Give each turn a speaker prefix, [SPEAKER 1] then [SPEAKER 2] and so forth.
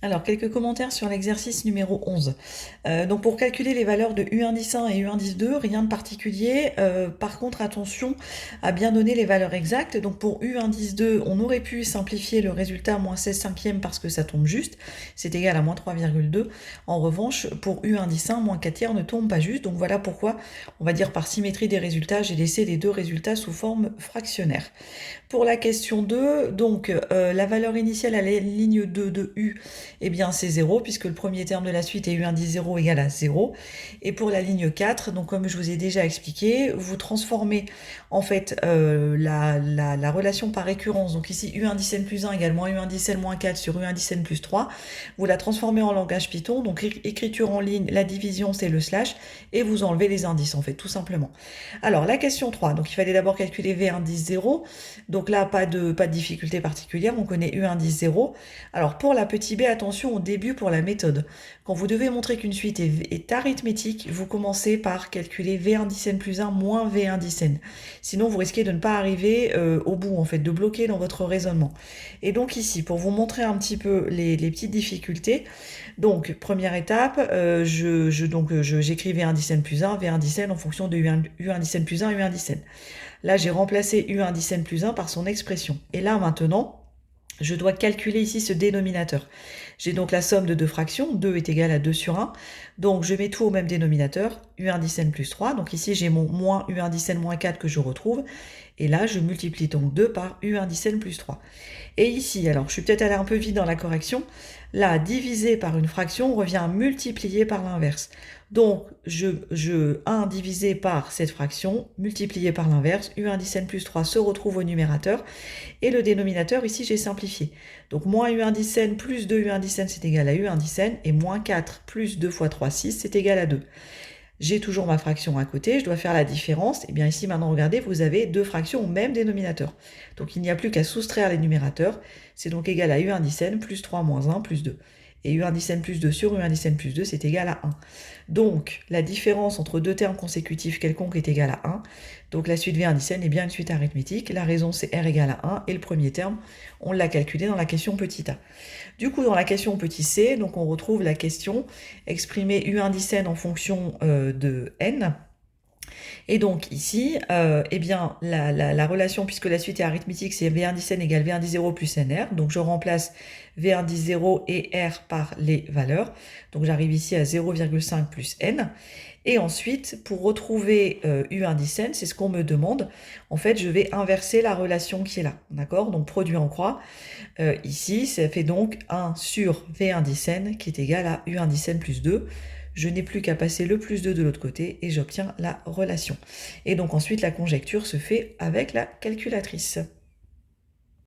[SPEAKER 1] Alors, quelques commentaires sur l'exercice numéro 11. Donc, pour calculer les valeurs de U1,1 et U1,2, rien de particulier. Par contre, attention à bien donner les valeurs exactes. Donc, pour U1,2, on aurait pu simplifier le résultat moins 16 cinquièmes parce que ça tombe juste. C'est égal à moins 3,2. En revanche, pour U1,1, moins 4 tiers ne tombe pas juste. Donc, voilà pourquoi, on va dire par symétrie des résultats, j'ai laissé les deux résultats sous forme fractionnaire. Pour la question 2, donc la valeur initiale à la ligne 2 de U, eh bien c'est 0, puisque le premier terme de la suite est U indice 0 égale à 0. Et pour la ligne 4, donc comme je vous ai déjà expliqué, vous transformez en fait la relation par récurrence. Donc ici U indice n plus 1 égale moins U indice n moins 4 sur U indice n plus 3. Vous la transformez en langage Python, donc écriture en ligne, la division c'est le slash, et vous enlevez les indices en fait, tout simplement. Alors la question 3, donc il fallait d'abord calculer V indice 0. Donc là, pas de difficulté particulière, on connaît U indice 0. Alors pour la petite b, attention au début pour la méthode. Quand vous devez montrer qu'une suite est arithmétique, vous commencez par calculer V indice n plus 1 moins V indice n. Sinon, vous risquez de ne pas arriver au bout, en fait, de bloquer dans votre raisonnement. Et donc ici, pour vous montrer un petit peu les petites difficultés, donc première étape, j'écris V indice n plus 1, V indice n en fonction de U indice n plus 1, U indice n. Là, j'ai remplacé U indice n plus 1 par son expression. Et là, maintenant, je dois calculer ici ce dénominateur. J'ai donc la somme de deux fractions, 2 est égal à 2 sur 1. Donc je mets tout au même dénominateur, U indice n plus 3. Donc ici j'ai mon moins U indice n moins 4 que je retrouve. Et là je multiplie donc 2 par U indice n plus 3. Et ici, alors je suis peut-être allée un peu vite dans la correction, là divisé par une fraction revient à multiplier par l'inverse. Donc, 1 divisé par cette fraction, multiplié par l'inverse, U indice n plus 3 se retrouve au numérateur, et le dénominateur, ici, j'ai simplifié. Donc, moins U indice n plus 2 U indice n, c'est égal à U indice n, et moins 4 plus 2 fois 3, 6, c'est égal à 2. J'ai toujours ma fraction à côté, je dois faire la différence. Et bien ici, maintenant, regardez, vous avez deux fractions au même dénominateur. Donc, il n'y a plus qu'à soustraire les numérateurs. C'est donc égal à U indice n plus 3 moins 1 plus 2. Et U indice n plus 2 sur U indice n plus 2, c'est égal à 1. Donc, la différence entre deux termes consécutifs quelconques est égale à 1. Donc, la suite V indice n est bien une suite arithmétique. La raison, c'est R égale à 1. Et le premier terme, on l'a calculé dans la question petit a. Du coup, dans la question petit c, donc on retrouve la question exprimer U indice n en fonction de n. Et donc ici, eh bien, la relation, puisque la suite est arithmétique, c'est V indice n égale V indice 0 plus NR. Donc je remplace V indice 0 et R par les valeurs. Donc j'arrive ici à 0,5 plus N. Et ensuite, pour retrouver U indice n, c'est ce qu'on me demande. En fait, je vais inverser la relation qui est là. D'accord? Donc produit en croix. Ici, ça fait donc 1 sur V indice n qui est égal à U indice n plus 2. Je n'ai plus qu'à passer le plus 2 de l'autre côté et j'obtiens la relation. Et donc ensuite, la conjecture se fait avec la calculatrice.